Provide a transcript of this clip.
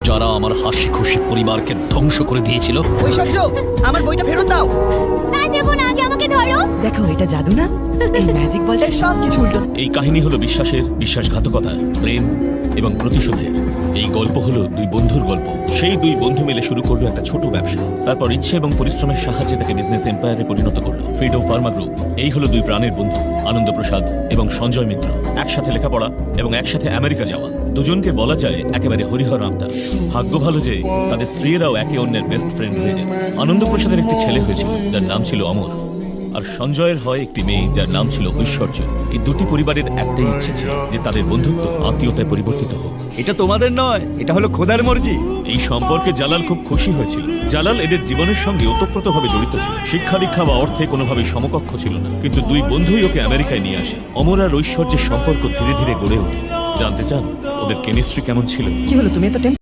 যারা আমার হাসি খুশি পরিবারকে ধ্বংস করে দিয়েছিল। ঐশ্বর্য, আমার বইটা ফেরত দাও। না দেব না, আগে আমাকে ধরো। দেখো, এটা জাদু না? এই ম্যাজিক বলটাই সব কিছু উল্টো। এই কাহিনী হলো বিশ্বাসের, বিশ্বাসঘাতকতার, প্রেম এবং প্রতিশোধের। এই গল্প হলো দুই বন্ধুর গল্প। সেই দুই বন্ধু মিলে শুরু করলো একটা ছোট ব্যবসা। তারপর ইচ্ছে এবং পরিশ্রমের সাহায্যে তাকে বিজনেস এম্পায়ারে পরিণত করলো ফ্রিডো ফার্মা গ্রুপ। এই হলো দুই প্রাণের বন্ধু, আনন্দ প্রসাদ এবং সঞ্জয় মিত্র। একসাথে লেখাপড়া এবং একসাথে আমেরিকা যাওয়া। দুজনকে বলা যায় একেবারে হরিহর আবতার। ভাগ্য ভালো যে তাদের স্ত্রীরাও একে অন্যের বেস্ট ফ্রেন্ড হয়ে যায়। আনন্দ প্রসাদের একটি ছেলে হয়েছিল যার নাম ছিল অমর, আর সঞ্জয়ের হয় একটি মেয়ে যার নাম ছিল ঐশ্বর্য। এই দুটি পরিবারের একটাই ইচ্ছে ছিল যে তাদের বন্ধুত্ব আত্মীয়তায় পরিবর্তিত হোক। এটা তোমাদের নয়, এটা হলো খোদার মর্জি। এই সম্পর্কে জালাল খুব খুশি হয়েছিল। জালাল এদের জীবনের সঙ্গে ওতপ্রোতভাবে জড়িত ছিল। শিক্ষা দীক্ষা বা অর্থে কোনোভাবে সমকক্ষ ছিল না, কিন্তু দুই বন্ধুই ওকে আমেরিকায় নিয়ে আসে। অমর আর ঐশ্বর্যের সম্পর্ক ধীরে ধীরে গড়ে ওঠে। জানতে চান ওদের কেমিস্ট্রি কেমন ছিল? কি হলো, তুমি এত টেনশন